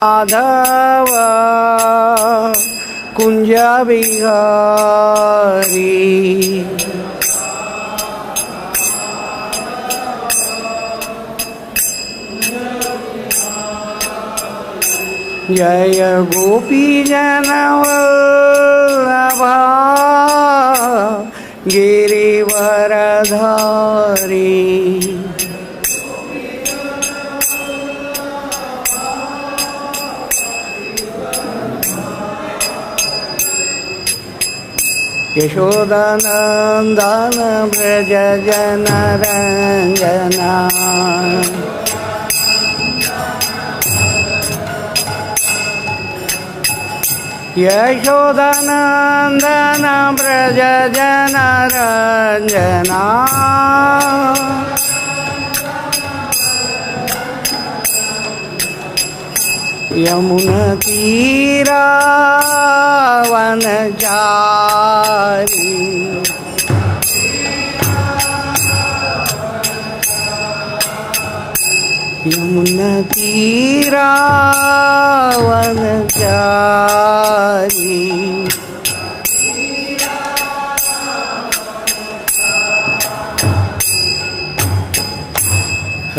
माधव कुंज बिहारी जय गोपी जनवल्लभा गिरिवरधारी यशोदानंदन व्रज जनरंजना यशोदानंदन व्रज जनरंजना यमुना तीरा वनचारी यमुना तीरा वनचारी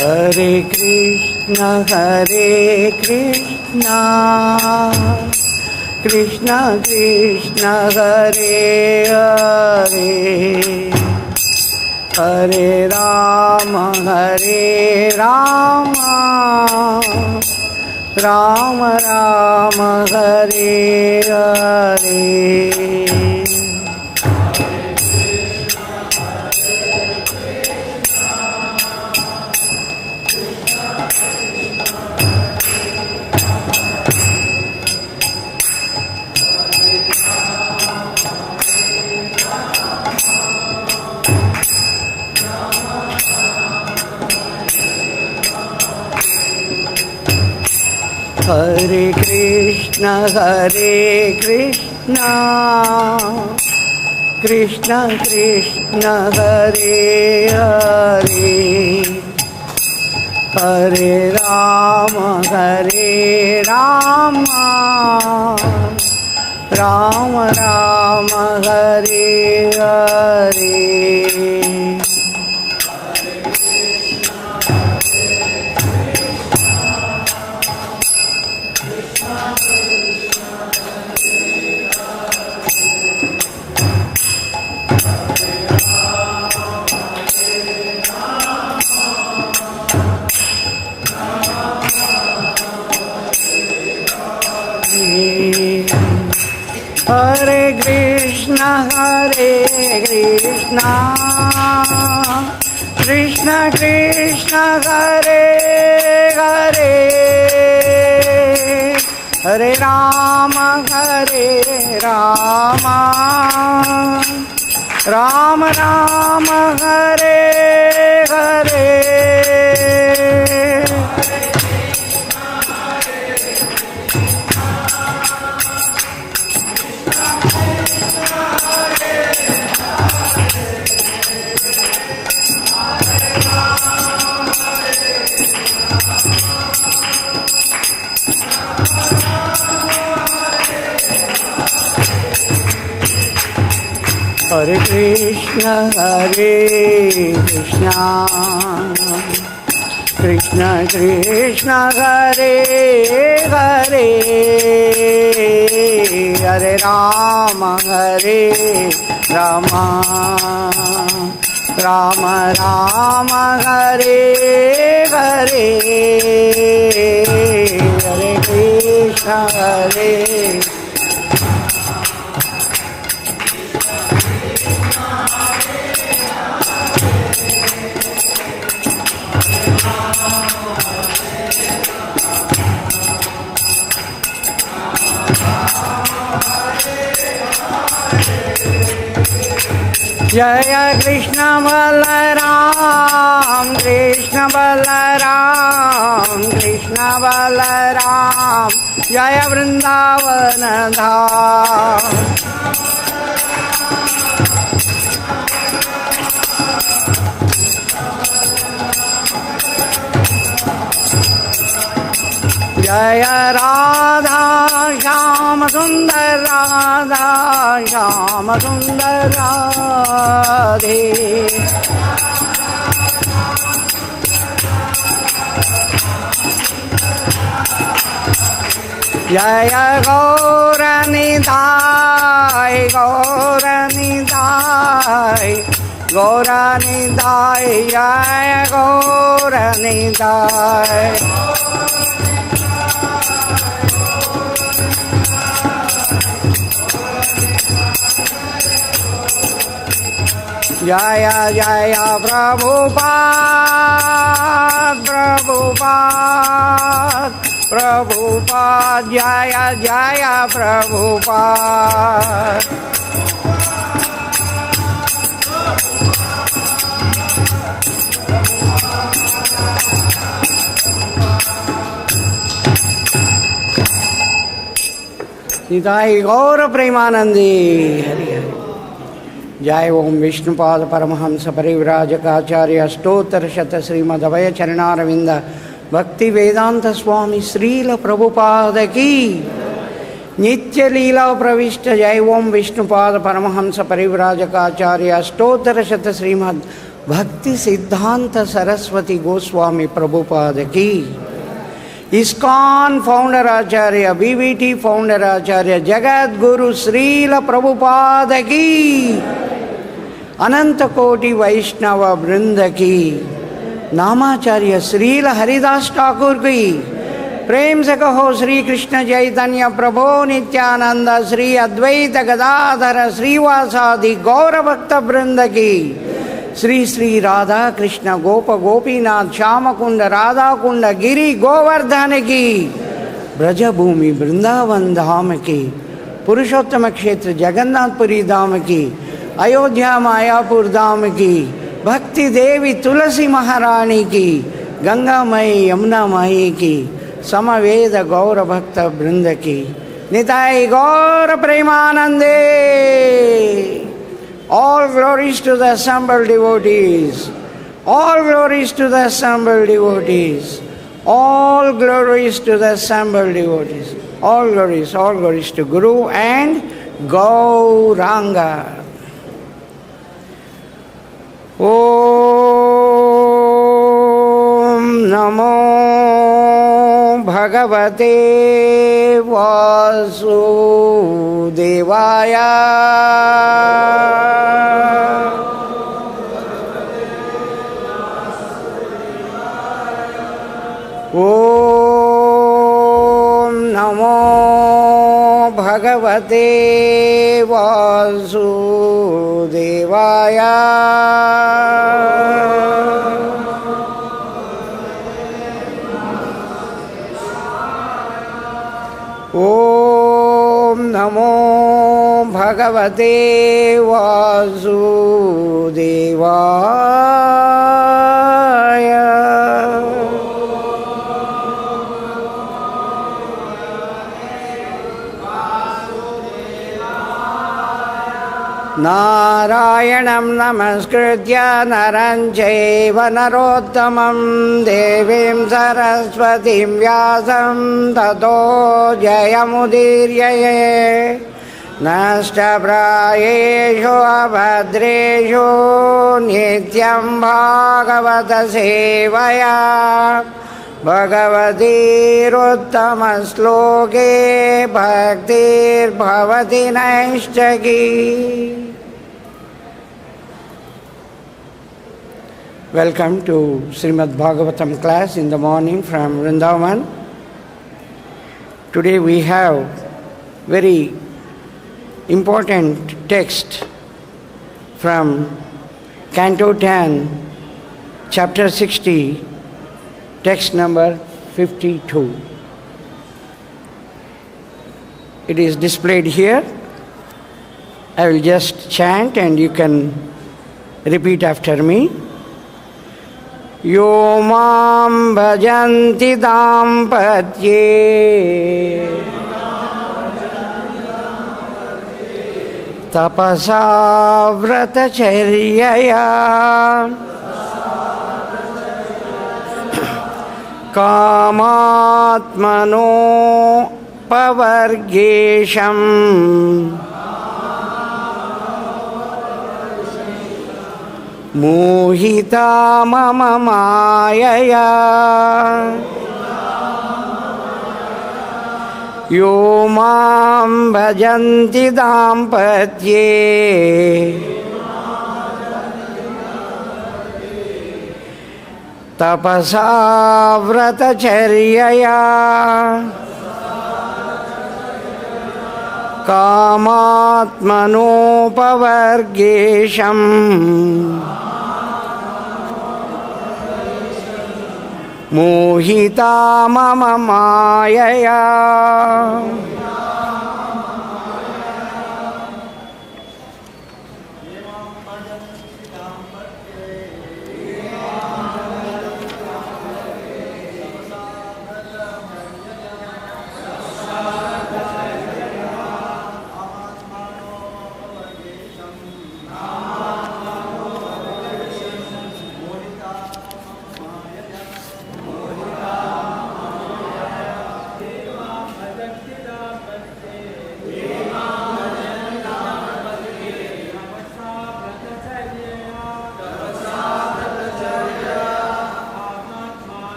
हरे कृष्ण कृष्ण कृष्ण हरे हरे हरे राम राम राम हरे हरे हरे कृष्ण कृष्ण कृष्ण हरे हरे हरे राम राम राम हरे हरे हरे कृष्ण कृष्ण कृष्ण हरे हरे हरे राम राम राम हरे हरे हरे कृष्ण कृष्ण कृष्ण हरे हरे हरे राम राम राम हरे हरे हरे कृष्ण हरे जय कृष्ण बलराम जय वृंदावन धाम जय राधा श्याम सुंदर राधा श्याम सुंदर राधे। जय गौरनिताय गौरनिताय गौरनिताय जय गौरनिताय। जय जय प्रभुपाद प्रभुपाद प्रभुपाद जय जय प्रभुपाद। निताई गौर प्रेमानंदी हरि हरि। जय ओम विष्णुपाद परमहंस परिव्राजकाचार्य स्तोत्र शत श्रीमद् अभय चरणारविंद भक्ति वेदांत स्वामी श्रील प्रभुपाद की नित्य लीला प्रविष्ट। जय ओम विष्णुपाद परमहंस परिव्राजकाचार्य स्तोत्र शत श्रीमद् भक्ति सिद्धांत सरस्वती गोस्वामी प्रभुपाद की। इस्कॉन फाउंडर आचार्य बीवीटी फाउंडर आचार्य जगत गुरु श्रील प्रभुपाद की। अनंत कोटि वैष्णव वृंद की। नामाचार्य श्रील हरिदास ठाकुर की। प्रेम से कहो श्री कृष्ण चैतन्य प्रभो नित्यानंद श्री अद्वैत गदाधर श्रीवासादि गौर भक्त वृंद की। श्री श्री राधा कृष्ण गोप गोपीनाथ श्याम कुंड राधा कुंड गिरी गोवर्धन की। ब्रजभूमि वृंदावन धाम की। पुरुषोत्तम क्षेत्र जगन्नाथपुरी धाम की। अयोध्या मायापुर धाम की। भक्ति देवी तुलसी महारानी की। गंगा माई यमुना माई की। समवेद गौर भक्त वृंद की। निताई गौर प्रेमानंदे। All glories to the assembled devotees. All glories to the assembled devotees. All glories to the assembled devotees. All glories to Guru and Gauranga. Om Namo Bhagavate Vasudevaya. Om Namo Bhagavate Vasudevaya. Om Namo Bhagavate Vasudevaya. नारायणं नमस्कृत्य नरं चैव नरोत्तमं देवीं सरस्वतीं व्यासं ततो जयमुदीरये। नष्टप्रायेषु अभद्रेषु नित्यं भागवत सेवया भगवतीरुत्तमश्लोके भक्तिर्भवति नैष्ठकी। Welcome to Srimad Bhagavatam class in the morning from Vrindavan. Today we have very important text from Canto 10, Chapter 60, text number 52. It is displayed here. I will just chant and you can repeat after me. यो मां भजन्ति दाम्पत्ये tapasā vrata-caryayā kāmātmāno pavargeśaṁ mohitā mama māyayā yo mam bhajanti dāmpatye tapasā vrata-caryayā kāmātmāno pavargeśaṁ mohitā mama māyayā.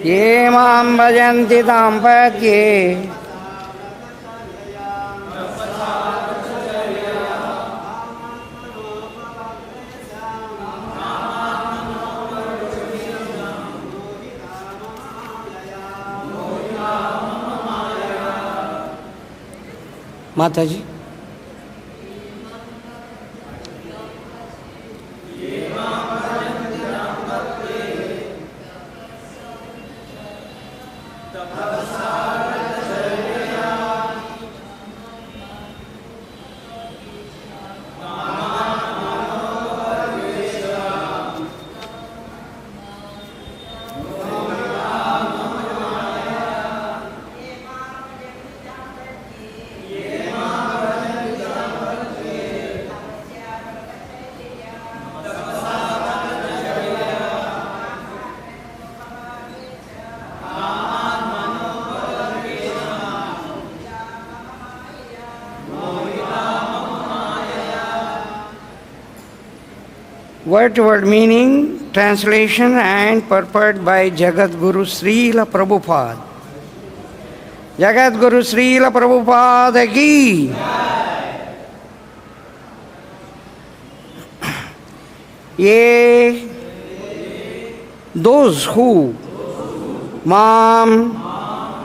ये मां भजन्ति dāmpatye माताजी Word-to-word meaning, translation and purport by Jagadguru Srila Prabhupada. Jagadguru Srila Prabhupada ki. Ye, those who,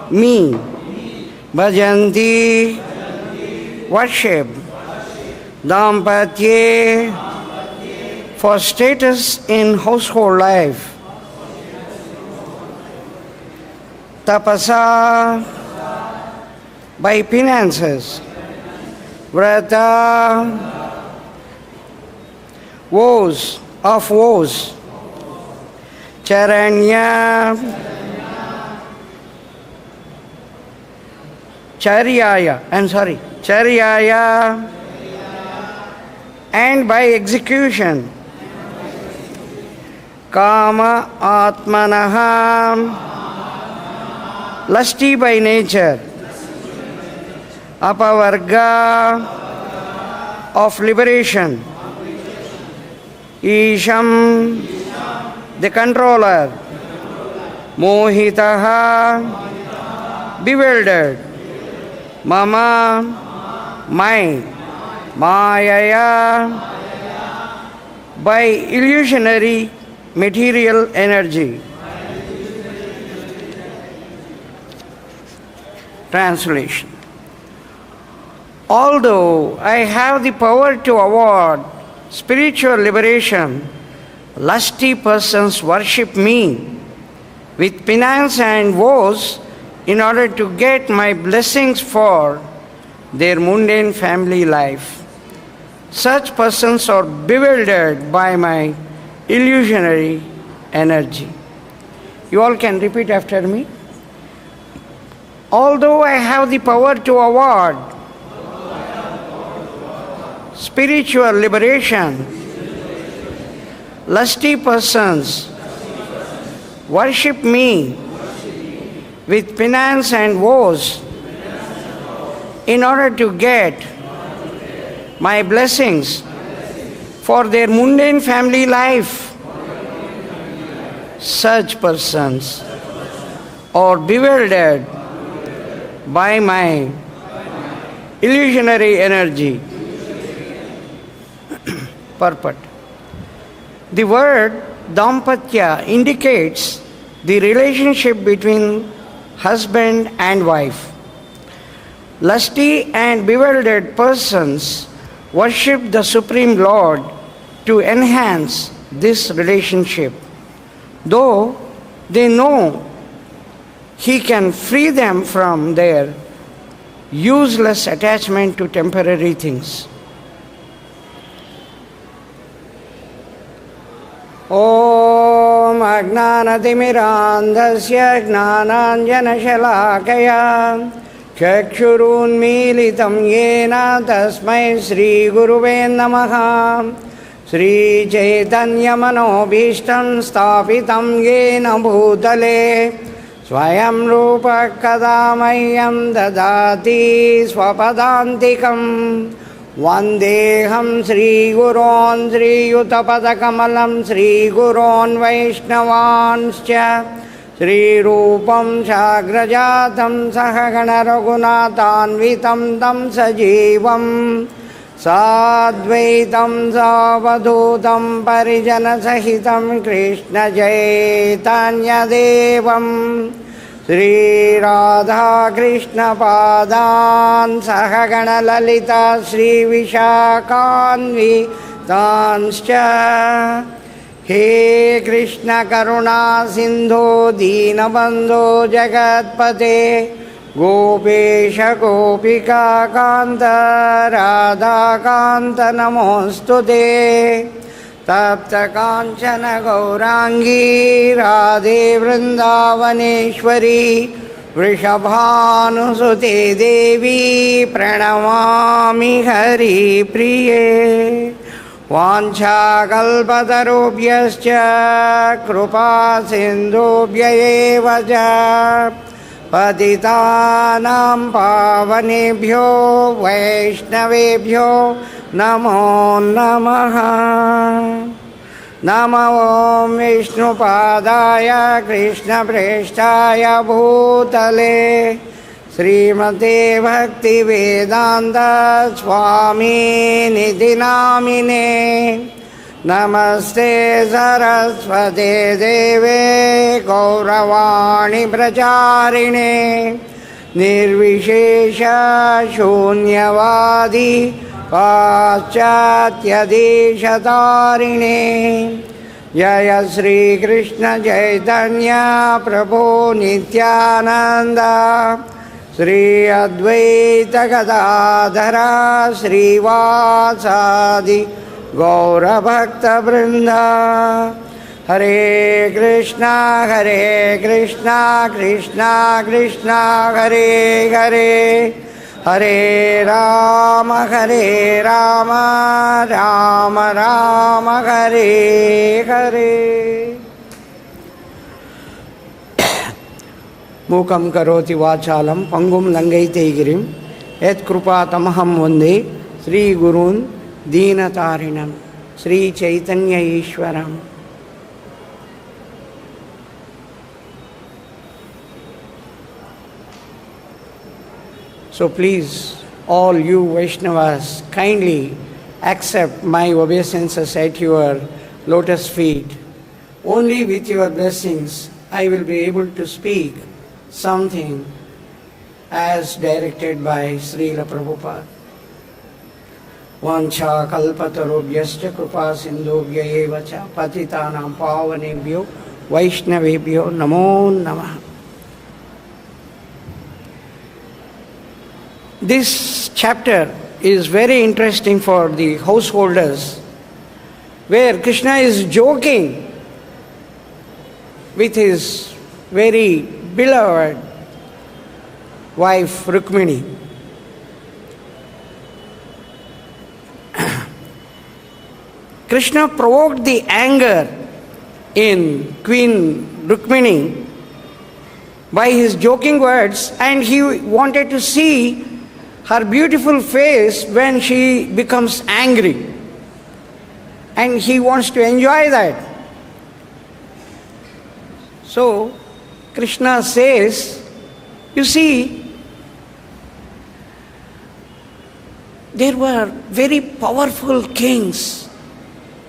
me, bhajanti, worship, dāmpatye, for status in household life, tapasā, by penances, vrata, vows, of vows, caryayā, and by execution, kāma-ātmānaḥ, lusty by nature, apavarga, of liberation, īśam, the controller, mohitāḥ, bewildered, mama, my, māyayā, by illusory material energy. Translation. Although I have the power to award spiritual liberation, lusty persons worship me with penance and vows in order to get my blessings for their mundane family life. Such persons are bewildered by my illusionary energy. You all can repeat after me. Although I have the power to award spiritual liberation, lusty persons worship me with penance and vows in order to get my blessings for their mundane family life. Such persons are bewildered by my illusionary energy. Purport. The word dāmpatye indicates the relationship between husband and wife. Lusty and bewildered persons worship the Supreme Lord to enhance this relationship, though they know He can free them from their useless attachment to temporary things. Om Ajnanatimirandhasya Jnananjanashalakaya Chakshurunmilitam Yena Tasmai Sri Guruve Namaha Sri Chaitanya Manobhishtam Sthapitam Yena Bhutale Swayam Rupa Kadamayam Dadati Swapadantikam Vandeham Sri Guron Sri Yutapadakamalam Sri Guron Vaishnavanscha Sri Rupam Shagrajatam Sahagana Raghunatanvitam Tam Sajivam Sadvaitam Savadhutam Parijana Sahitam Krishna Chaitanya Devam Sri Radha Krishna Padan Sahagana Lalita Sri Vishakanvi Tanscha He Krishna Karuna Sindhu Dīnabandhu Jagatpate Gopesha Gopika Kanta Radha Kanta Namostute Tapta Kanchana Gaurangi Radhe Vrindavaneshwari Vrishabhanusute Devi Pranamami Hari Priye Vancha kalpatarubhyascha Krupa sindhubhya eva ca Patitanam pavanebhyo Vaishnavebhyo Namo Namaha Namo Om Vishnupadaya Krishna Preshtaya Bhutale Srimate Bhakti Vedanta Swami Nidhi Namine Namaste Saraswate Deve Gauravani Pracharine Nirvishesha Shunyavadi Paschatya Deshatarine Jaya Sri Krishna Chaitanya Prabhu Nityananda Sri Advaita Gadadhara Sri Vasadi Gaura Bhakta Vrinda Hare Krishna Krishna Krishna Hare Hare Hare Rama Rama Rama Hare Hare Mukam karoti vachalam pangum langaite girim et krupa tamaham vande Sri Gurun Dīnatarinam Sri Chaitanya Ishwaram. So please, all you Vaishnavas, kindly accept my obeisances at your lotus feet. Only with your blessings I will be able to speak something as directed by Srila Prabhupada. Vancha kalpatarubhyascha kripa sindhubhya eva cha patitanam pavanebhyo vaishnavebhyo namo namaha. This chapter is very interesting for the householders, where Krishna is joking with his very beloved wife Rukmini. Krishna provoked the anger in Queen Rukmini by his joking words, and he wanted to see her beautiful face when she becomes angry. And he wants to enjoy that. So, Krishna says, you see, there were very powerful kings,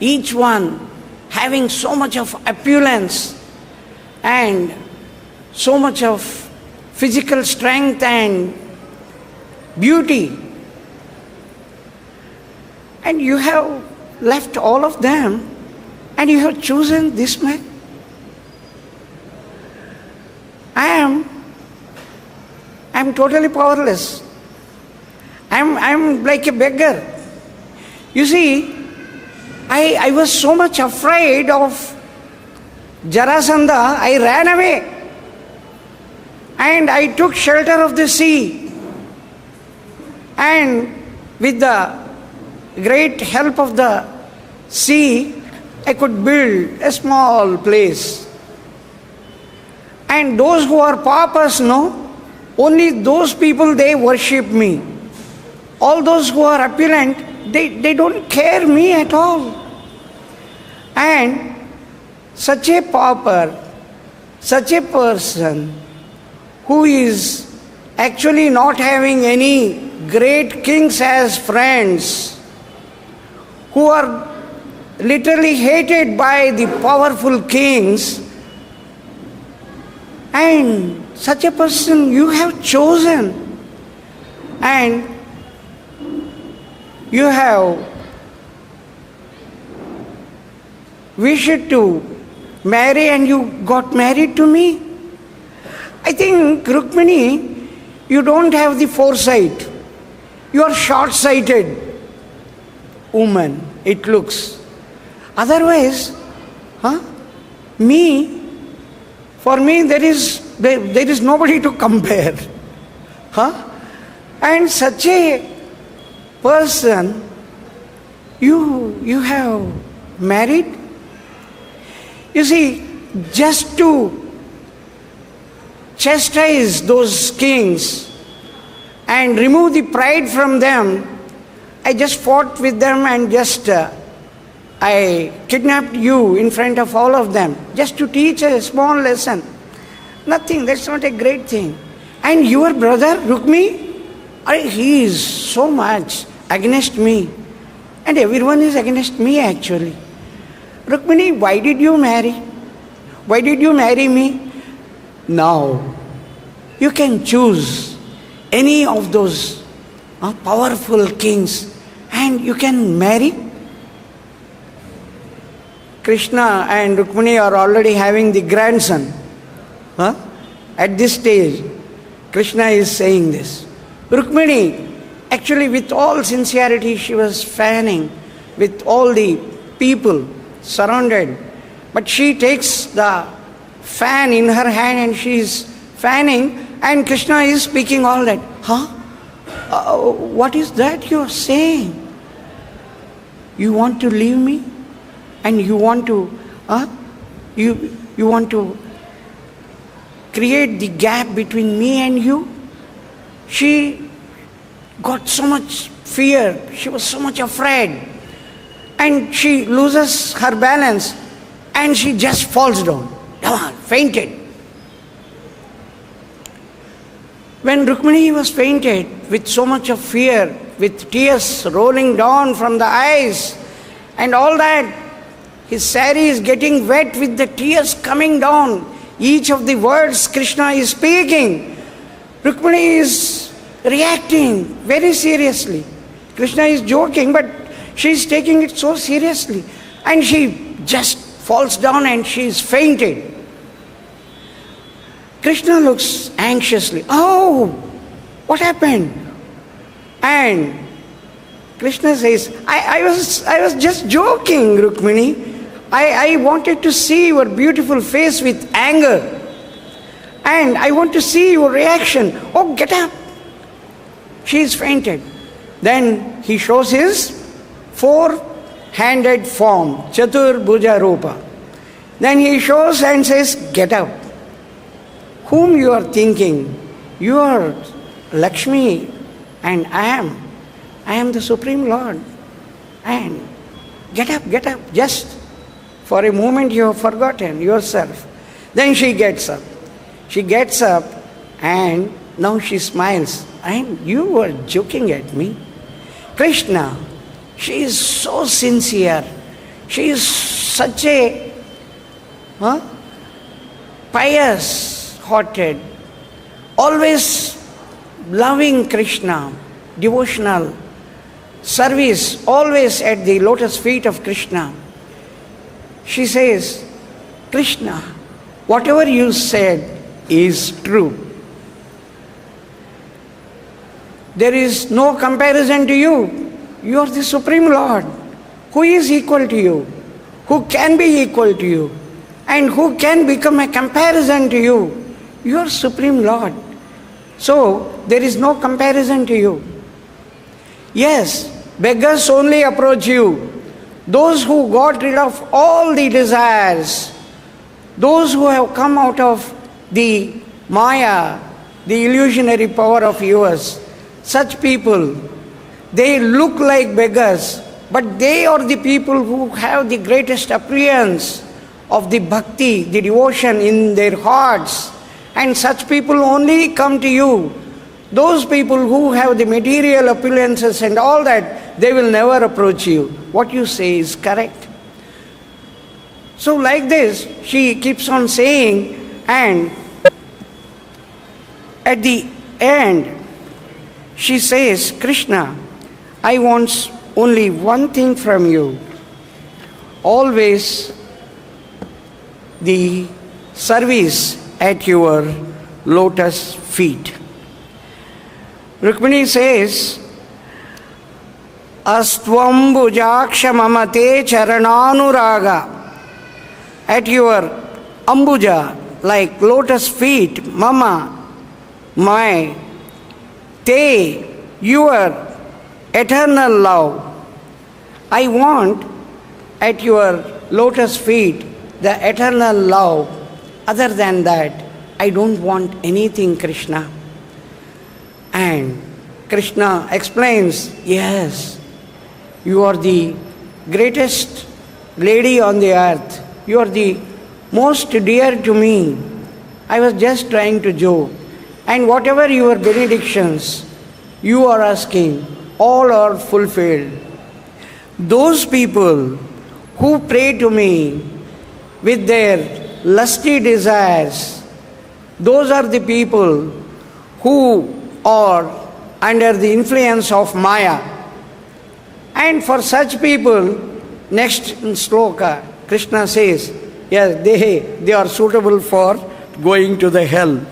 each one having so much of opulence and so much of physical strength and beauty. And you have left all of them and you have chosen this man. I am totally powerless. I'm like a beggar. You see, I was so much afraid of Jarasandha, I ran away. And I took shelter of the sea. And with the great help of the sea, I could build a small place. And those who are paupers, only those people, they worship me. All those who are opulent, they don't care me at all. And such a pauper, such a person who is actually not having any great kings as friends, who are literally hated by the powerful kings, and such a person you have chosen, and you have wished to marry and you got married to me. I think, Rukmini, you don't have the foresight. You are short-sighted woman, it looks. Otherwise, for me, there is nobody to compare. And such a person, you have married. You see, just to chastise those kings and remove the pride from them, I just fought with them and I kidnapped you in front of all of them, just to teach a small lesson. Nothing, that's not a great thing. And your brother, Rukmi, he is so much against me. And everyone is against me actually. Rukmini, why did you marry? Why did you marry me? Now, you can choose any of those powerful kings and you can marry. Krishna and Rukmini are already having the grandson. At this stage, Krishna is saying this. Rukmini, actually with all sincerity, she was fanning with all the people surrounded. But she takes the fan in her hand and she is fanning, and Krishna is speaking all that. What is that you are saying? You want to leave me? And you want to, you want to create the gap between me and you? She got so much fear, she was so much afraid, and she loses her balance and she just falls down, fainted. When Rukmini was fainted with so much of fear, with tears rolling down from the eyes and all that, his sari is getting wet with the tears coming down. Each of the words Krishna is speaking, Rukmini is reacting very seriously. Krishna is joking, but she is taking it so seriously. And she just falls down and she is fainted. Krishna looks anxiously. Oh, what happened? And Krishna says, I was just joking, Rukmini. I wanted to see your beautiful face with anger. And I want to see your reaction. Oh, get up. She is fainted. Then he shows his four-handed form, Chatur Bhuja Rupa. Then he shows and says, get up. Whom you are thinking? You are Lakshmi and I am the Supreme Lord. And get up. Just for a moment you have forgotten yourself. Then she gets up. She gets up and now she smiles. And you were joking at me. Krishna, she is so sincere. She is such a pious-hearted, always loving Krishna, devotional, service, always at the lotus feet of Krishna. She says, Krishna, whatever you said is true. There is no comparison to you. You are the Supreme Lord. Who is equal to you? Who can be equal to you? And who can become a comparison to you? You are Supreme Lord. So, there is no comparison to you. Yes, beggars only approach you. Those who got rid of all the desires, those who have come out of the māyā, the illusionary power of yours, such people, they look like beggars, but they are the people who have the greatest appearance of the bhakti, the devotion in their hearts. And such people only come to you. Those people who have the material appearances and all that, they will never approach you. What you say is correct. So like this, she keeps on saying, and at the end, she says, Krishna, I want only one thing from you. Always the service at your lotus feet. Rukmini says, Astvam bhujaksha mamate charananuraga. At your ambuja, like lotus feet, mama, my, te, your eternal love. I want at your lotus feet the eternal love. Other than that, I don't want anything, Krishna. And Krishna explains, yes, you are the greatest lady on the earth. You are the most dear to me. I was just trying to joke. And whatever your benedictions you are asking, all are fulfilled. Those people who pray to me with their lusty desires, those are the people who are under the influence of māyā. And for such people, next in sloka, Krishna says, yes, they are suitable for going to the hell.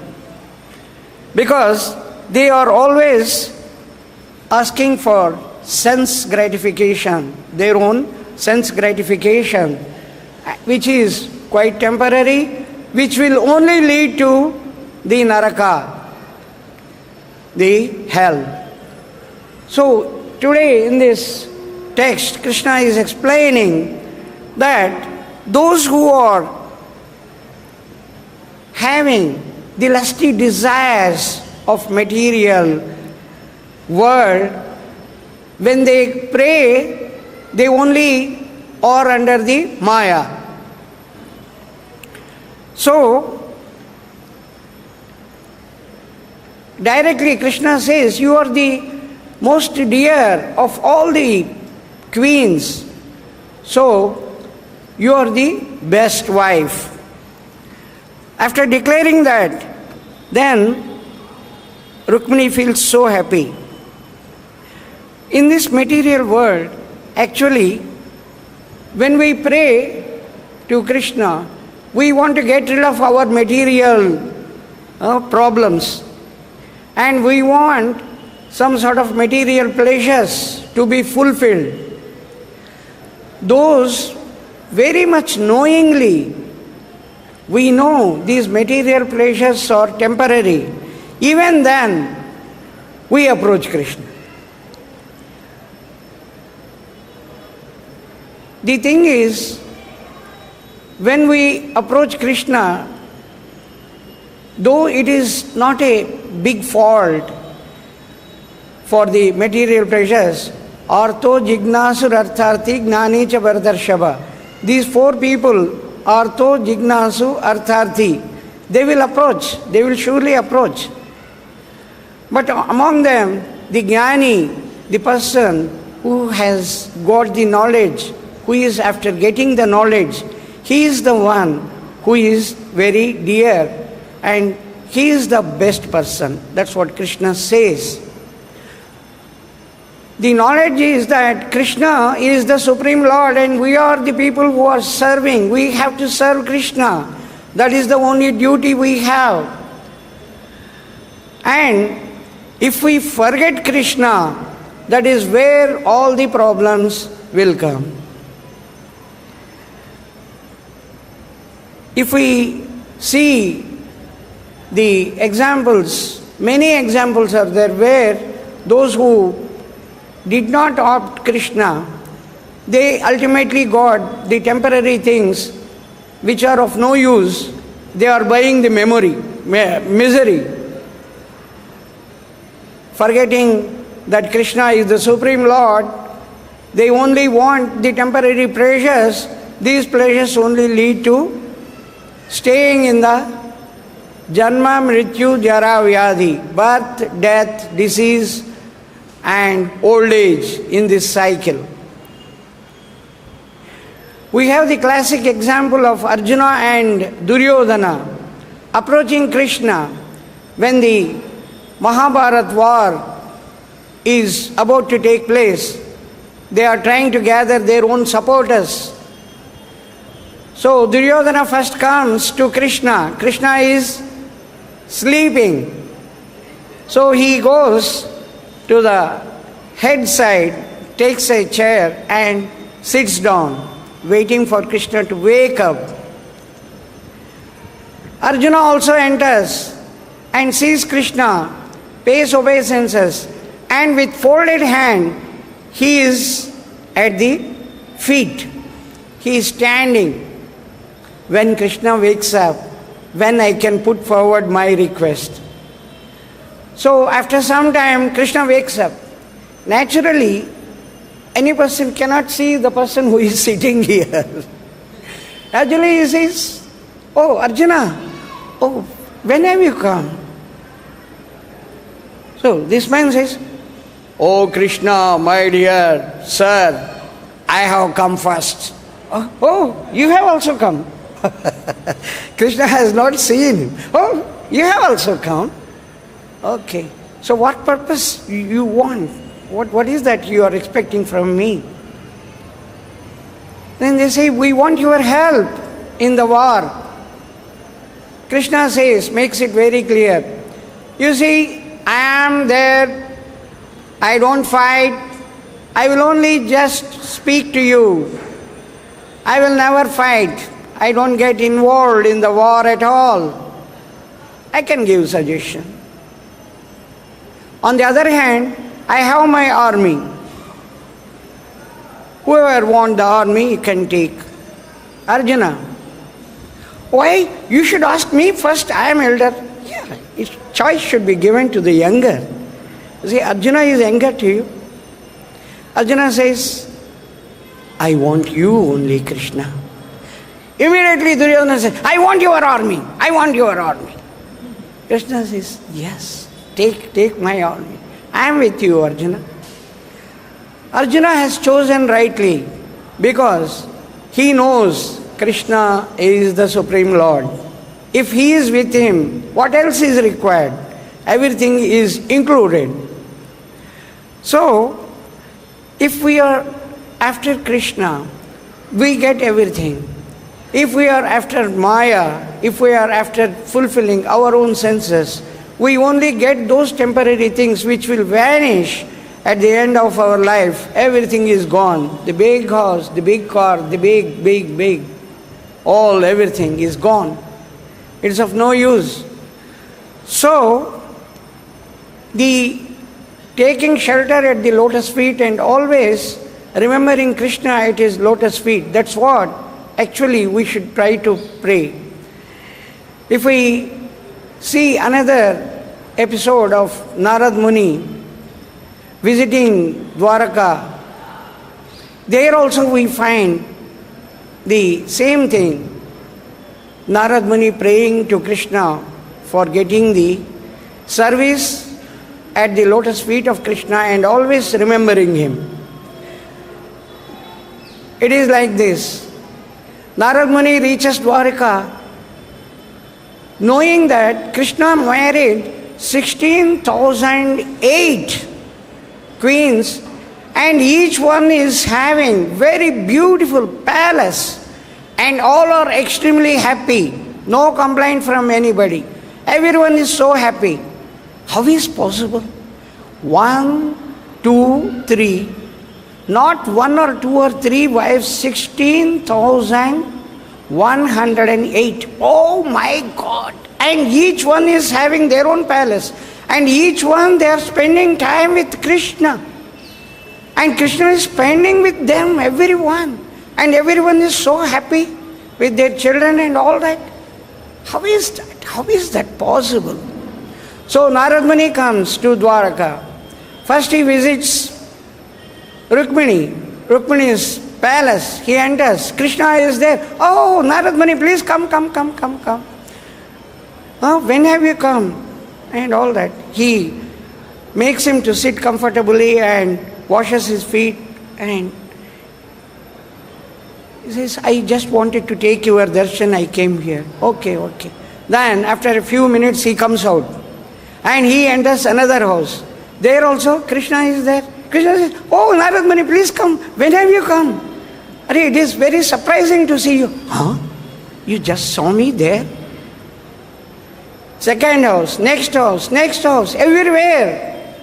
Because they are always asking for sense gratification, their own sense gratification, which is quite temporary, which will only lead to the naraka, the hell. So today in this text, Krishna is explaining that those who are having the lusty desires of material world, when they pray, they only are under the māyā. So, directly Krishna says, you are the most dear of all the queens. So, you are the best wife. After declaring that, then Rukmini feels so happy. in this material world, actually, when we pray to Krishna, we want to get rid of our material problems, and we want some sort of material pleasures to be fulfilled. Those very much knowingly, we know these material pleasures are temporary. Even then, we approach Krishna. The thing is, when we approach Krishna, though it is not a big fault for the material pleasures, artho jignasur artharthi gnani cha vardarshava. These four people, artho jignasu artharthi, they will approach, they will surely approach. But among them, the jnani, the person who has got the knowledge, who is after getting the knowledge, he is the one who is very dear and he is the best person. That's what Krishna says. The knowledge is that Krishna is the Supreme Lord and we are the people who are serving. We have to serve Krishna. That is the only duty we have. And if we forget Krishna, that is where all the problems will come. If we see the examples, many examples are there where those who did not opt Krishna, they ultimately got the temporary things which are of no use. They are buying the misery, forgetting that Krishna is the Supreme Lord. They only want the temporary pleasures. These pleasures only lead to staying in the Janma, Mrityu, Jara, Vyadhi, birth, death, disease and old age in this cycle. We have the classic example of Arjuna and Duryodhana approaching Krishna when the Mahabharata war is about to take place. They are trying to gather their own supporters. So Duryodhana first comes to Krishna. Krishna is sleeping. So he goes to the head side, takes a chair and sits down, waiting for Krishna to wake up. Arjuna also enters and sees Krishna, pays obeisances, and with folded hand, he is at the feet. He is standing. When Krishna wakes up, when I can put forward my request. So after some time, Krishna wakes up. Naturally, any person cannot see the person who is sitting here. Actually he says, "Oh Arjuna, oh, when have you come?" So this man says, "Oh Krishna, my dear sir, I have come first." Oh, you have also come. Krishna has not seen him. "Oh, you have also come. Okay. So what purpose you want? What is that you are expecting from me?" Then they say, "We want your help in the war." Krishna says, makes it very clear. "You see, I am there. I don't fight. I will only just speak to you. I will never fight. I don't get involved in the war at all. I can give suggestion. On the other hand, I have my army. Whoever wants the army can take." Arjuna, "Why? You should ask me first. I am elder." Yeah, choice should be given to the younger. See, Arjuna is younger to you. Arjuna says, "I want you only, Krishna." Immediately Duryodhana says, "I want your army. I want your army." Krishna says, "Yes, take my army. I am with you, Arjuna." Arjuna has chosen rightly because he knows Krishna is the Supreme Lord. If he is with him, what else is required? Everything is included. So, If we are after Krishna, we get everything. If we are after Maya, if we are after fulfilling our own senses, we only get those temporary things which will vanish at the end of our life. Everything is gone. The big house, the big car, the big, everything is gone. It's of no use. So, the taking shelter at the lotus feet and always remembering Krishna at his lotus feet, that's what actually we should try to pray. If we see another episode of Narad Muni visiting Dwaraka, there also we find the same thing. Narad Muni praying to Krishna for getting the service at the lotus feet of Krishna and always remembering him. It is like this. Narad Muni reaches Dwaraka knowing that Krishna married 16,008 queens and each one is having very beautiful palace and all are extremely happy. No complaint from anybody. Everyone is so happy. How is possible? 1, 2, 3, not 1 or 2 or 3 wives, 16,108. Oh my God! And each one is having their own palace. And each one they are spending time with Krishna. And Krishna is spending with them, everyone. And everyone is so happy with their children and all that. How is that? How is that possible? So Narad Muni comes to Dwaraka. First he visits Rukmini's palace. He enters. Krishna is there. Oh, Narad Muni, please come. Oh, when have you come? And all that. He makes him to sit comfortably and washes his feet and he says, I just wanted to take your darshan, I came here. Okay. Then after a few minutes he comes out and he enters another house. There also Krishna is there. Krishna says, oh Narad Muni, please come. When have you come? It is very surprising to see you. Huh? You just saw me there? Second house, next house, everywhere.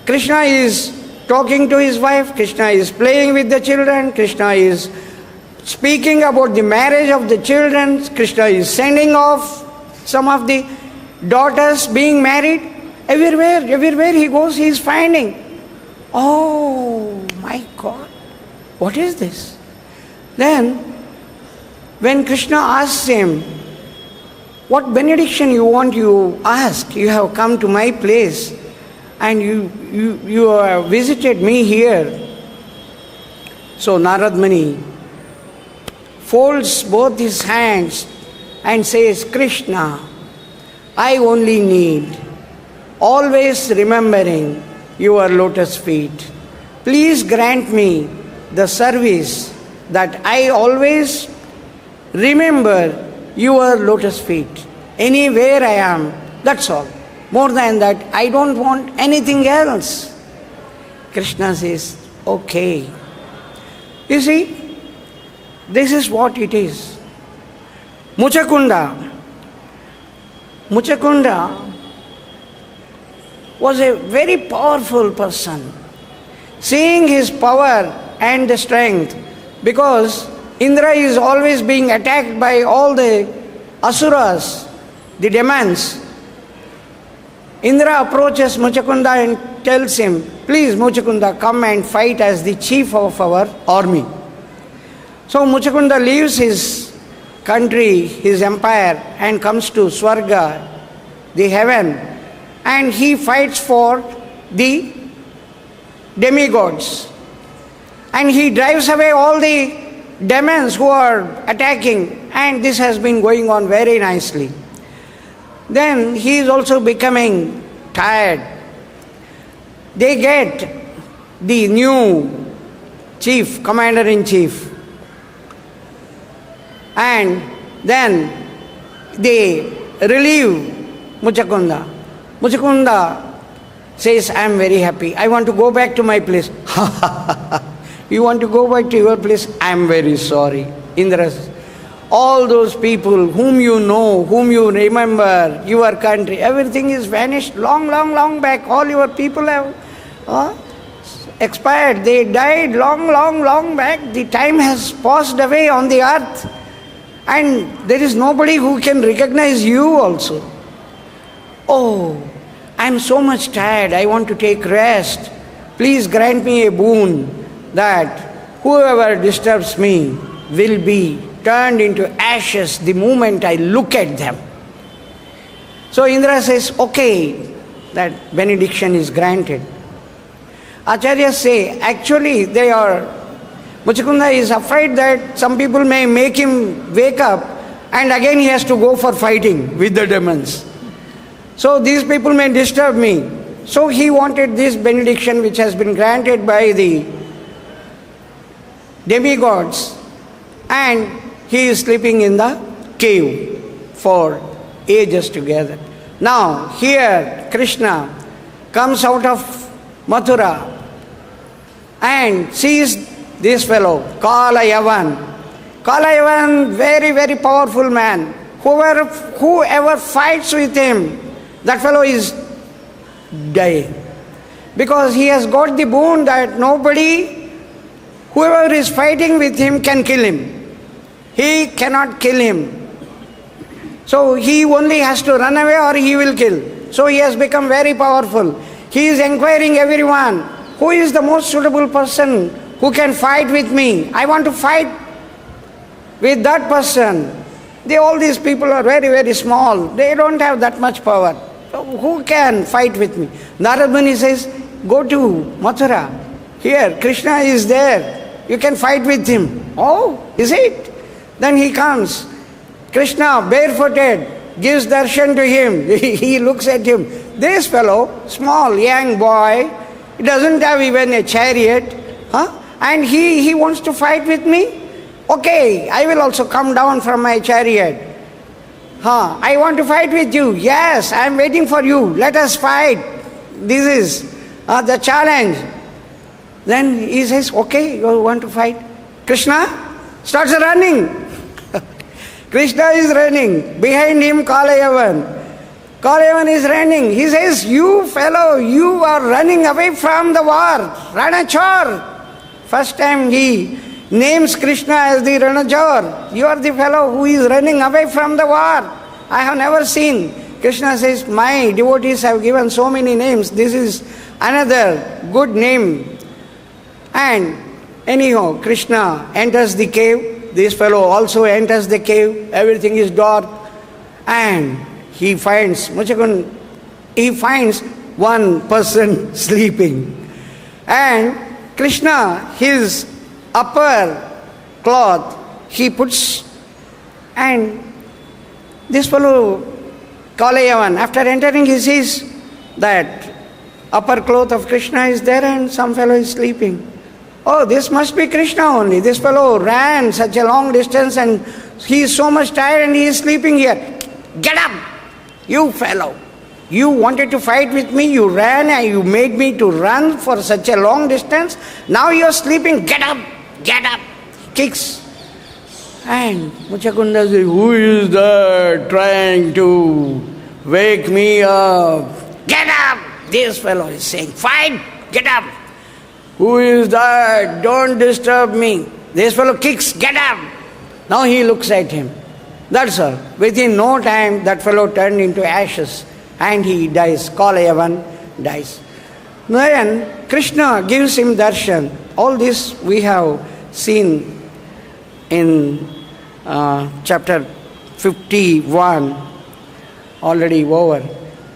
Krishna is talking to his wife, Krishna is playing with the children, Krishna is speaking about the marriage of the children, Krishna is sending off some of the daughters being married. Everywhere he goes, he is finding. Oh my God, what is this? Then, when Krishna asks him, what benediction you want, you ask. You have come to my place and you have visited me here. So Narad Muni folds both his hands and says, Krishna, I only need always remembering your lotus feet. Please grant me the service that I always remember your lotus feet. Anywhere I am, that's all. More than that, I don't want anything else. Krishna says, okay. You see, this is what it is. Muchakunda was a very powerful person. Seeing his power and the strength, because Indra is always being attacked by all the asuras, the demons. Indra approaches Muchakunda and tells him, please Muchakunda, come and fight as the chief of our army. So Muchakunda leaves his country, his empire, and comes to Swarga, the heaven, and he fights for the demigods. And he drives away all the demons who are attacking, and this has been going on very nicely. Then he is also becoming tired. They get the new chief, commander-in-chief, and then they relieve Muchakunda. Muchakunda says, I am very happy. I want to go back to my place. You want to go back to your place? I am very sorry. Indra says, all those people whom you know, whom you remember, your country, everything is vanished long, long, long back. All your people have expired. They died long, long, long back. The time has passed away on the earth. And there is nobody who can recognize you also. Oh, I am so much tired. I want to take rest. Please grant me a boon that whoever disturbs me will be turned into ashes the moment I look at them. So Indra says, okay, that benediction is granted. Acharyas say, actually Muchukunda is afraid that some people may make him wake up and again he has to go for fighting with the demons. So these people may disturb me. So he wanted this benediction which has been granted by the demigods, and he is sleeping in the cave for ages together. Now here Krishna comes out of Mathura and sees this fellow, Kāla-ātmānaḥ. Kāla-ātmānaḥ, very, very powerful man. Whoever fights with him, that fellow is dying. Because he has got the boon that whoever is fighting with him can kill him. He cannot kill him. So he only has to run away or he will kill. So he has become very powerful. He is inquiring everyone, who is the most suitable person who can fight with me? I want to fight with that person. All these people are very, very small. They don't have that much power. So who can fight with me? Narad Muni says, go to Mathura. Here, Krishna is there. You can fight with him. Oh, is it? Then he comes. Krishna, barefooted, gives darshan to him. He looks at him. This fellow, small, young boy, he doesn't have even a chariot. And he wants to fight with me? Okay, I will also come down from my chariot. I want to fight with you. Yes, I am waiting for you. Let us fight. This is the challenge. Then he says, okay, you want to fight? Krishna starts running. Krishna is running. Behind him, Kāla-ātmānaḥ. Kāla-ātmānaḥ is running. He says, you fellow, you are running away from the war. Rtachar. First time he names Krishna as the rtachar. You are the fellow who is running away from the war. I have never seen. Krishna says, my devotees have given so many names. This is another good name. And anyhow, Krishna enters the cave. This fellow also enters the cave. Everything is dark. And he finds one person sleeping. And Krishna, his upper cloth, he puts, and this fellow, Kāla-ātmānaḥ, after entering, he sees that upper cloth of Krishna is there and some fellow is sleeping. Oh, this must be Krishna only. This fellow ran such a long distance and he is so much tired and he is sleeping here. Get up, you fellow. You wanted to fight with me, you ran and you made me to run for such a long distance. Now you are sleeping, get up, kicks. And Muchukunda says, who is that trying to wake me up? Get up! This fellow is saying, fight, get up. Who is that? Don't disturb me. This fellow kicks, get up. Now he looks at him. That's all. Within no time, that fellow turned into ashes. And he dies. Kāla-ātmānaḥ dies. Then Krishna gives him darshan. All this we have seen in chapter 51, already over.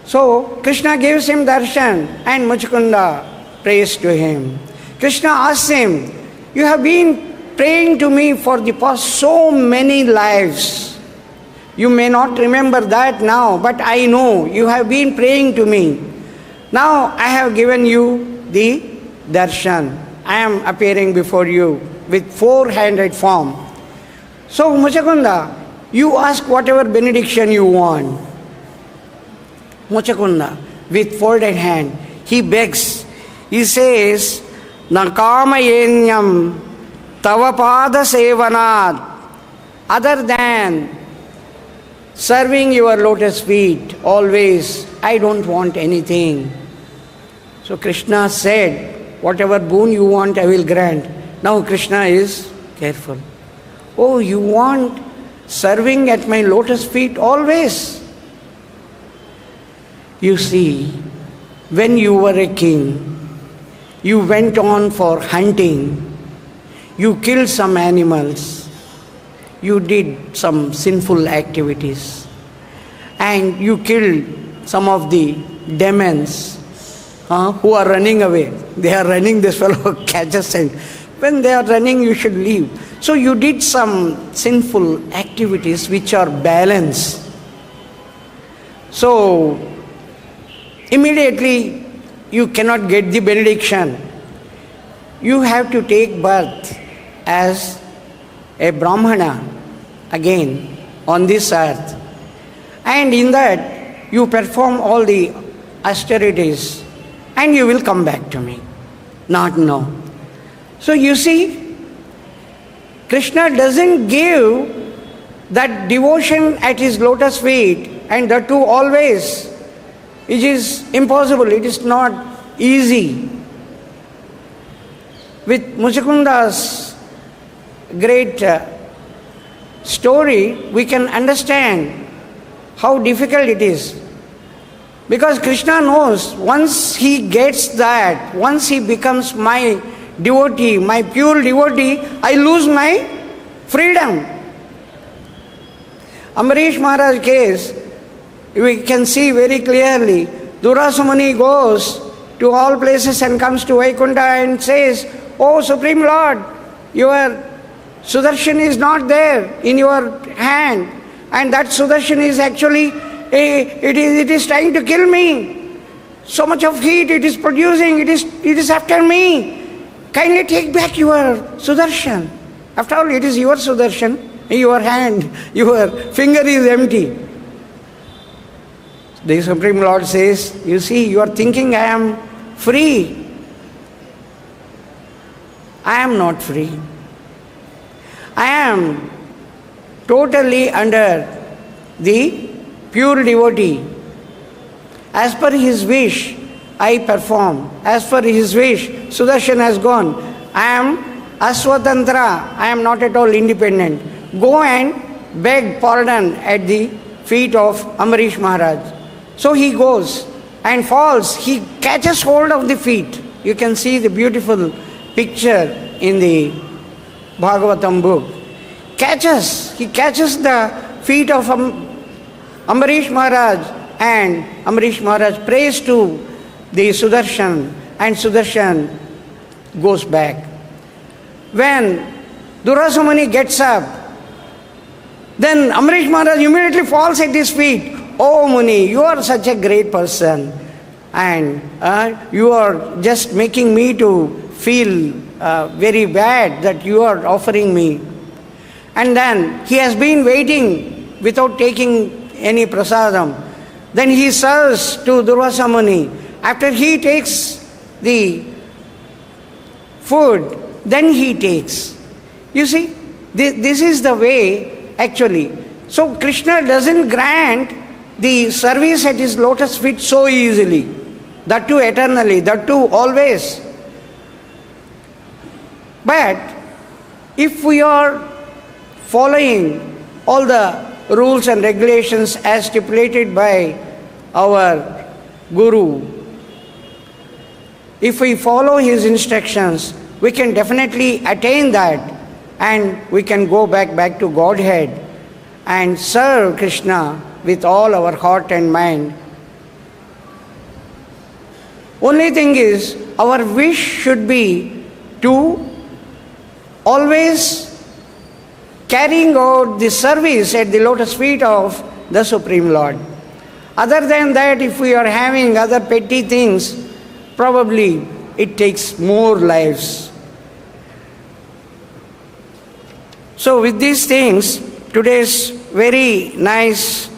So Krishna gives him darshan and Muchukunda prays to him. Krishna asks him, you have been praying to me for the past so many lives. You may not remember that now, but I know you have been praying to me. Now I have given you the darshan. I am appearing before you with four-handed form. So Muchukunda, you ask whatever benediction you want. Muchukunda, with folded hand, he begs. He says, na kāma-ātmānaḥ tava pada sevanāt. Other than serving your lotus feet always, I don't want anything. So Krishna said, whatever boon you want, I will grant. Now Krishna is careful. Oh, you want serving at my lotus feet always? You see, when you were a king, you went on for hunting, you killed some animals, you did some sinful activities, and you killed some of the demons who are running away. They are running, this fellow catches, and when they are running, you should leave. So you did some sinful activities which are balanced. So immediately you cannot get the benediction. You have to take birth as a Brahmana again on this earth. And in that you perform all the austerities and you will come back to me. Not now. So you see, Krishna doesn't give that devotion at his lotus feet, and that too always. It is impossible, it is not easy. With Muchakunda's great story, we can understand how difficult it is. Because Krishna knows, once he gets that, once he becomes my devotee, my pure devotee, I lose my freedom. Ambarish Maharaj's case, we can see very clearly. Durvasa Muni goes to all places and comes to Vaikuntha and says, "Oh Supreme Lord, your Sudarshan is not there in your hand, and that Sudarshan is actually, it is trying to kill me. So much of heat it is producing, it is after me. Kindly take back your Sudarshan. After all, it is your Sudarshan, in your hand, your finger is empty." The Supreme Lord says, "You see, you are thinking I am free. I am not free. I am totally under the pure devotee. As per his wish, I perform. As per his wish, Sudarshan has gone. I am aswatantra. I am not at all independent. Go and beg pardon at the feet of Ambarish Maharaj." So he goes and falls. He catches hold of the feet. You can see the beautiful picture in the Bhagavatam book. He catches the feet of Ambarish Maharaj, and Ambarish Maharaj prays to the Sudarshan, and Sudarshan goes back. When Durvasa Muni gets up, then Ambarish Maharaj immediately falls at his feet. "Oh Muni, you are such a great person, and you are just making me to feel very bad that you are offering me." And then he has been waiting without taking any prasadam. Then he serves to Durvasa Muni. After he takes the food, then he takes. You see, this is the way actually. So Krishna doesn't grant the service at his lotus feet so easily. That too eternally, that too always. But if we are following all the rules and regulations as stipulated by our Guru, if we follow his instructions, we can definitely attain that, and we can go back to Godhead and serve Krishna with all our heart and mind. Only thing is, our wish should be to always carrying out the service at the lotus feet of the Supreme Lord. Other than that, if we are having other petty things, probably it takes more lives. So with these things, today's very nice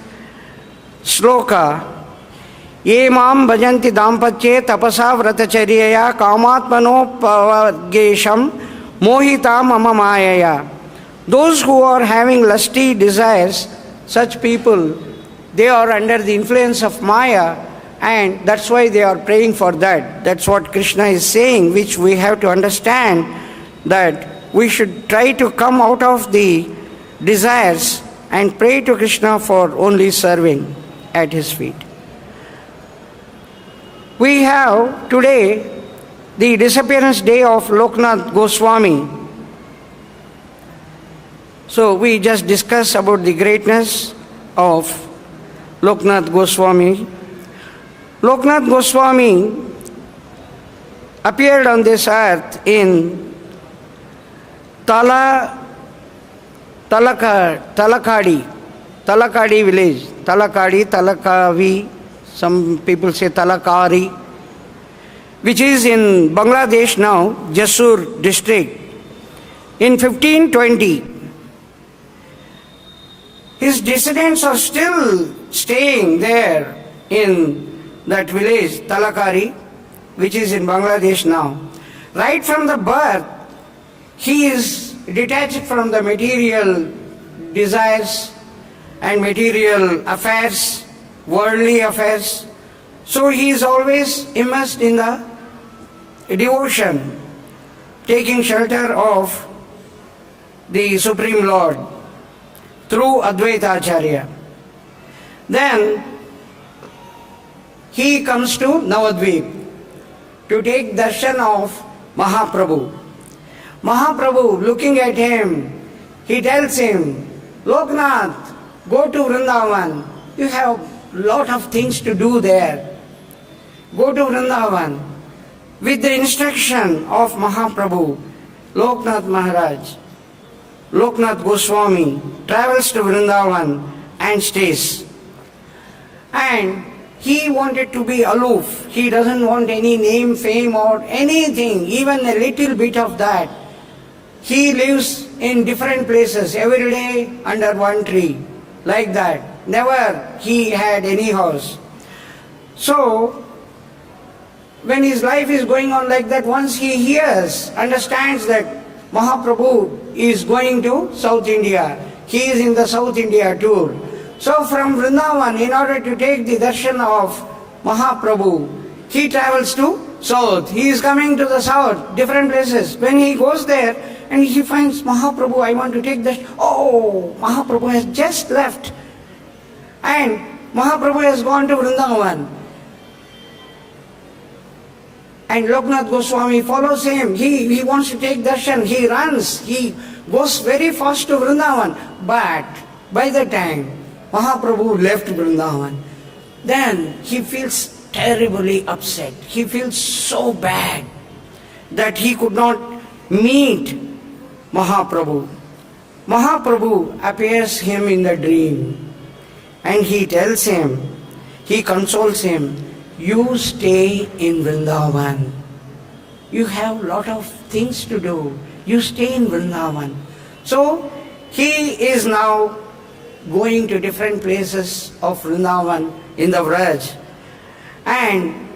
shloka ये मां bhajanti dāmpatye tapasā vrata-caryayā kāmātmāno pavargeśaṁ mohitā mama māyayā. Those who are having lusty desires, such people, they are under the influence of Maya, and that's why they are praying for that. That's what Krishna is saying, which we have to understand, that we should try to come out of the desires and pray to Krishna for only serving at his feet. We have today the disappearance day of Loknath Goswami. So we just discussed about the greatness of Loknath Goswami. Loknath Goswami appeared on this earth in Talakadi village. Talakavi, some people say Talakari, which is in Bangladesh now, Jessore district. In 1520, his descendants are still staying there in that village, Talakari, which is in Bangladesh now. Right from the birth, he is detached from the material desires and material affairs, worldly affairs. So he is always immersed in the devotion, taking shelter of the Supreme Lord through Advaita Acharya. Then he comes to Navadvip to take darshan of Mahaprabhu. Mahaprabhu, looking at him, he tells him, Loknath, go to Vrindavan. You have lot of things to do there. Go to Vrindavan. With the instruction of Mahaprabhu, Loknath Maharaj, Loknath Goswami travels to Vrindavan and stays. And he wanted to be aloof. He doesn't want any name, fame or anything, even a little bit of that. He lives in different places, every day under one tree, like that. Never he had any house. So, when his life is going on like that, once he hears, understands that Mahaprabhu is going to South India. He is in the South India tour. So from Vrindavan, in order to take the darshan of Mahaprabhu, he travels to South. He is coming to the South, different places. When he goes there and he finds Mahaprabhu, I want to take darshan. Oh, Mahaprabhu has just left. And Mahaprabhu has gone to Vrindavan. And Loknath Goswami follows him. He wants to take darshan. He runs. He goes very fast to Vrindavan. But by the time Mahaprabhu left Vrindavan, then he feels terribly upset. He feels so bad that he could not meet Mahaprabhu. Mahaprabhu appears him in the dream and he tells him, he consoles him, you stay in Vrindavan. You have lot of things to do. You stay in Vrindavan. So he is now going to different places of Vrindavan in the Vraj. And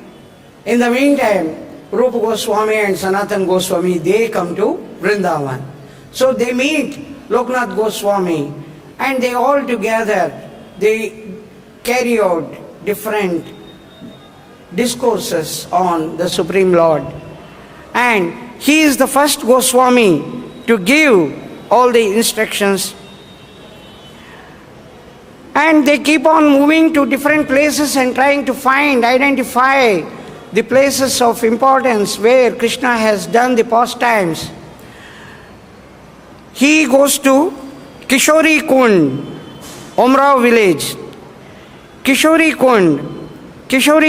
in the meantime, Rupa Goswami and Sanatan Goswami, they come to Vrindavan. So they meet Loknath Goswami and they all together, they carry out different discourses on the Supreme Lord. And he is the first Goswami to give all the instructions. And they keep on moving to different places and trying to identify the places of importance where Krishna has done the pastimes. He goes to Kishori Kund, Omrao village. Kishori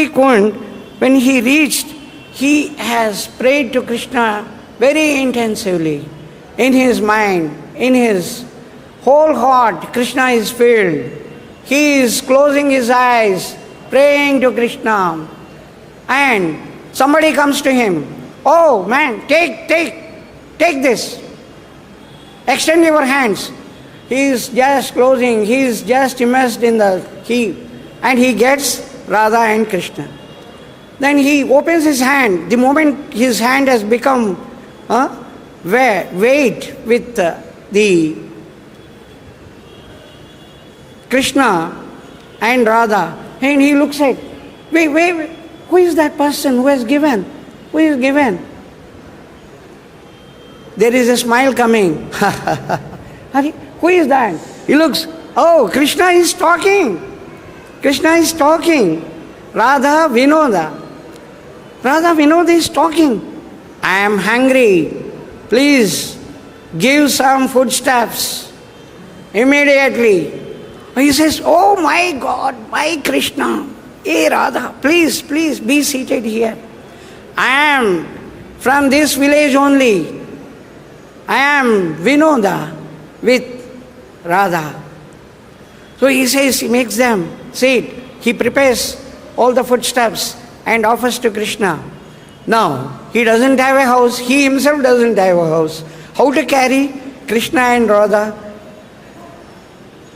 Kund, when he reached, he has prayed to Krishna very intensively. In his mind, in his whole heart, Krishna is filled. He is closing his eyes, praying to Krishna. And somebody comes to him. Oh man, take this. Extend your hands. He is just closing, he is just immersed in and he gets Radha and Krishna. Then he opens his hand. The moment his hand has become weight with the Krishna and Radha, and he looks at, wait, who is that person who has given? Who is given? There is a smile coming. Who is that? He looks, oh, Krishna is talking. Krishna is talking. Radha Vinoda. Radha Vinoda is talking. I am hungry. Please give some foodstuffs immediately. He says, oh my God, my Krishna. Hey Radha, please be seated here. I am from this village only. I am Vinoda with Radha. So he says, he makes them sit. He prepares all the foodstuffs and offers to Krishna. Now, he doesn't have a house. He himself doesn't have a house. How to carry Krishna and Radha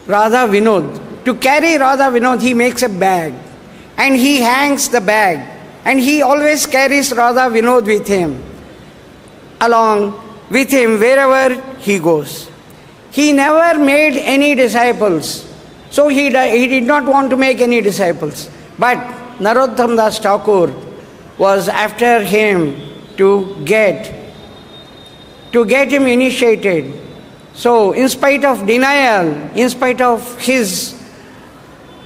Vinod? To carry Radha Vinod, he makes a bag. And he hangs the bag. And he always carries Radha Vinod with him. Along with him wherever he goes. He never made any disciples. So he did not want to make any disciples. But Narottam Das Thakur was after him to get him initiated. So in spite of denial, in spite of his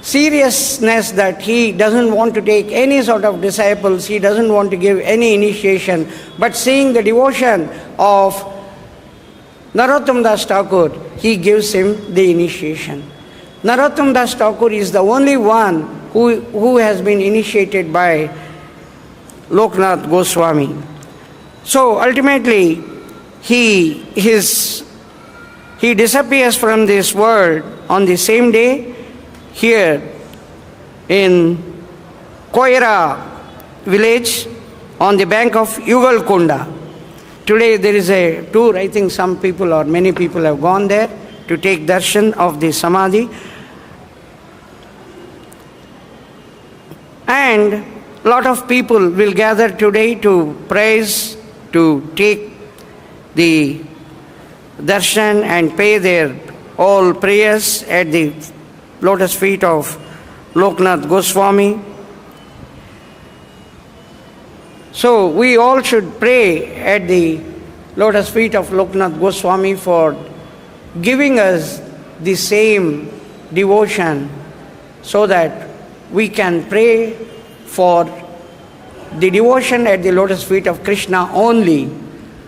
seriousness that he doesn't want to take any sort of disciples, he doesn't want to give any initiation, but seeing the devotion of Narottam Das Thakur, he gives him the initiation. Narottam Das Thakur is the only one who has been initiated by Loknath Goswami. So ultimately, he disappears from this world on the same day here in Koira village on the bank of Yugal Kunda. Today there is a tour. I think some people or many people have gone there to take darshan of the Samadhi. And a lot of people will gather today to praise, to take the darshan and pay their all prayers at the lotus feet of Loknath Goswami. So we all should pray at the lotus feet of Loknath Goswami for giving us the same devotion so that we can pray for the devotion at the lotus feet of Krishna only.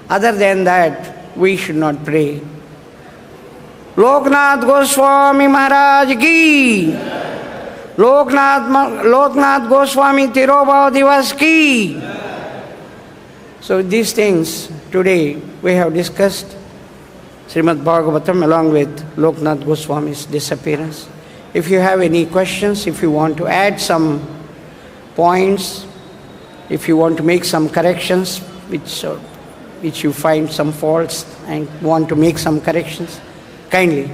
Other than that, we should not pray. Loknath Goswami Maharaj ki, Loknath Goswami Tirobhav Divas ki. So these things today we have discussed Srimad Bhagavatam along with Loknath Goswami's disappearance. If you have any questions, if you want to add some points, if you want to make some corrections which you find some faults and want to make some corrections, kindly.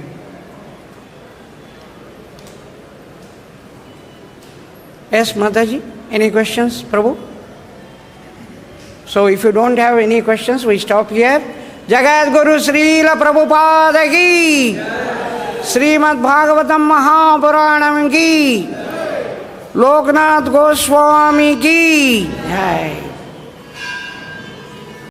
Yes, Mataji, any questions, Prabhu? So if you don't have any questions, we stop here. Jagat Guru Srila Prabhupada ki, Srimad Bhagavatam Mahapuranam ki, Loknath Goswami ki.